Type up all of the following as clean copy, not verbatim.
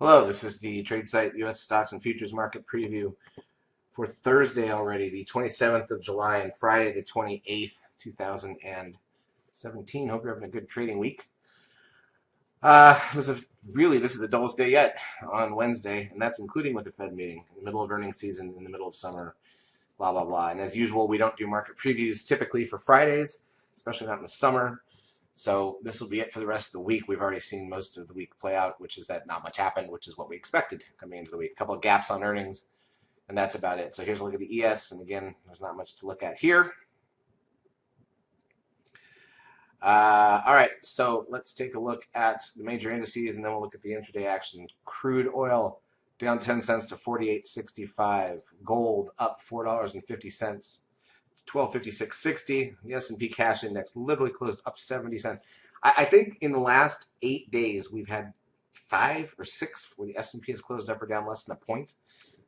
Hello, this is the Tradesight U.S. Stocks and Futures Market Preview for Thursday already, the 27th of July, and Friday, the 28th, 2017. Hope you're having a good trading week. This is the dullest day yet on Wednesday, and that's including with the Fed meeting, in the middle of earnings season, in the middle of summer, blah, blah, blah. And as usual, we don't do market previews typically for Fridays, especially not in the summer. So this will be it for the rest of the week. We've already seen most of the week play out, which is that not much happened, which is what we expected coming into the week. A couple of gaps on earnings, and that's about it. So here's a look at the ES, and again, there's not much to look at here. All right, so let's take a look at the major indices, and then we'll look at the intraday action. Crude oil down 10 cents to 48.65. Gold up $4.50. 1256.60. The S&P cash index literally closed up 70 cents. I think in the last 8 days we've had 5 or 6 where the S&P has closed up or down less than a point.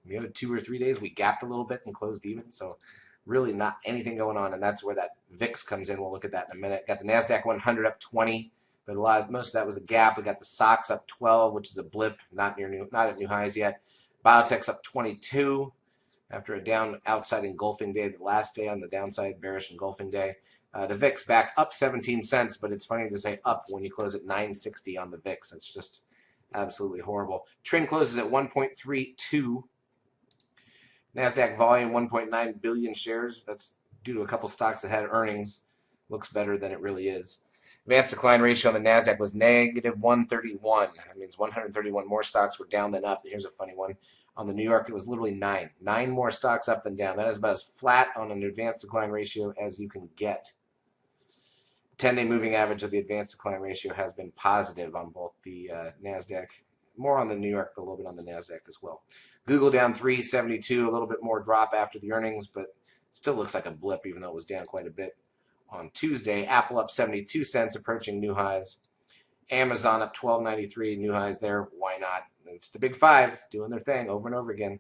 The other 2 or 3 days we gapped a little bit and closed even. So really not anything going on, and that's where that VIX comes in. We'll look at that in a minute. Got the NASDAQ 100 up 20, but most of that was a gap. We got the SOX up 12, which is a blip, not at new highs yet. Biotech's up 22. After a down outside engulfing day, the last day on the downside, bearish engulfing day. The VIX back up 17 cents, but it's funny to say up when you close at 960 on the VIX. It's just absolutely horrible. Trend closes at 1.32. NASDAQ volume 1.9 billion shares. That's due to a couple stocks that had earnings. Looks better than it really is. Advanced decline ratio on the NASDAQ was negative 131. That means 131 more stocks were down than up. Here's a funny one. On the New York, it was literally 9. 9 more stocks up than down. That is about as flat on an advanced decline ratio as you can get. 10-day moving average of the advanced decline ratio has been positive on both the NASDAQ, more on the New York, but a little bit on the NASDAQ as well. Google down 372, a little bit more drop after the earnings, but still looks like a blip even though it was down quite a bit on Tuesday. Apple up 72 cents, approaching new highs. Amazon up $12.93, new highs there. Why not? It's the big five doing their thing over and over again.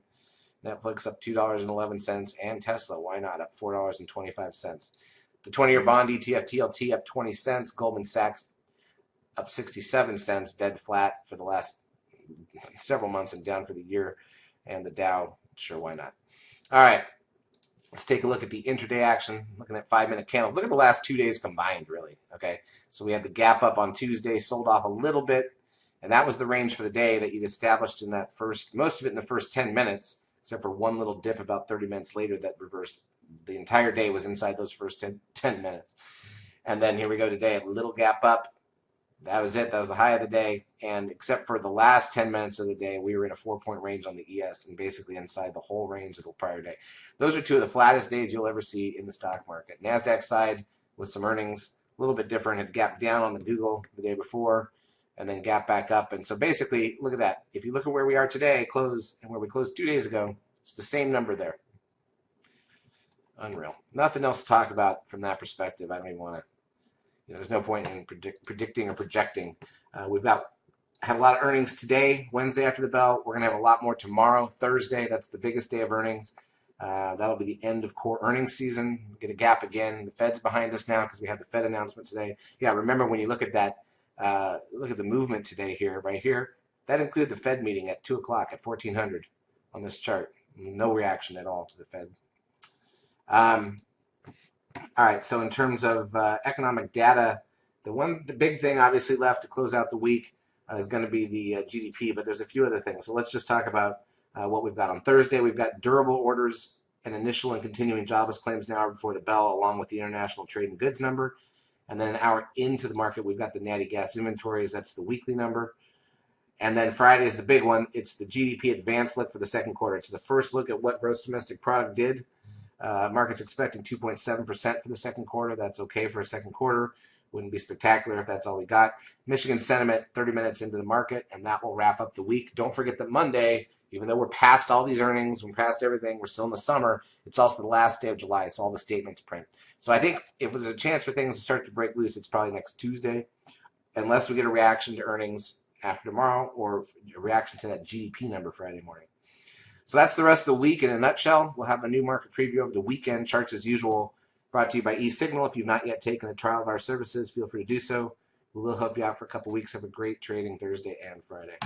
Netflix up $2.11, and Tesla, why not, up $4.25. The 20-year bond ETF TLT up 20 cents. Goldman Sachs up 67 cents, dead flat for the last several months and down for the year. And the Dow, sure, why not? All right, let's take a look at the intraday action. Looking at 5-minute candles. Look at the last 2 days combined, really. Okay, so we had the gap up on Tuesday, sold off a little bit. And that was the range for the day that you'd established in that most of it in the first 10 minutes, except for one little dip about 30 minutes later that reversed. The entire day was inside those first 10 minutes. And then here we go today, a little gap up. That was it. That was the high of the day. And except for the last 10 minutes of the day, we were in a 4-point range on the ES and basically inside the whole range of the prior day. Those are 2 of the flattest days you'll ever see in the stock market. NASDAQ side with some earnings, a little bit different. Had gapped down on the Google the day before, and then gap back up. And so basically, look at that. If you look at where we are today, close, and where we closed 2 days ago, it's the same number there. Unreal. Nothing else to talk about from that perspective. I don't even want to, there's no point in predicting or projecting. We've had a lot of earnings today, Wednesday after the bell. We're going to have a lot more tomorrow, Thursday. That's the biggest day of earnings. That'll be the end of core earnings season. We'll get a gap again. The Fed's behind us now because we had the Fed announcement today. Yeah, remember when you look at that, look at the movement today here, right here. That included the Fed meeting at 2 o'clock at 1400 on this chart. No reaction at all to the Fed. All right, so in terms of economic data, the big thing obviously left to close out the week is going to be the GDP, but there's a few other things. So let's just talk about what we've got on Thursday. We've got durable orders and initial and continuing jobless claims an hour before the bell, along with the international trade and goods number. And then an hour into the market, we've got the natty gas inventories. That's the weekly number. And then Friday is the big one. It's the GDP advance look for the second quarter. It's the first look at what gross domestic product did. Market's expecting 2.7% for the second quarter. That's okay for a second quarter. Wouldn't be spectacular if that's all we got. Michigan sentiment 30 minutes into the market, and that will wrap up the week. Don't forget that Monday, even though we're past all these earnings, we're past everything, we're still in the summer, it's also the last day of July, so all the statements print. So I think if there's a chance for things to start to break loose, it's probably next Tuesday, unless we get a reaction to earnings after tomorrow or a reaction to that GDP number Friday morning. So that's the rest of the week in a nutshell. We'll have a new market preview over the weekend. Charts as usual, brought to you by eSignal. If you've not yet taken a trial of our services, feel free to do so. We will help you out for a couple weeks. Have a great trading Thursday and Friday.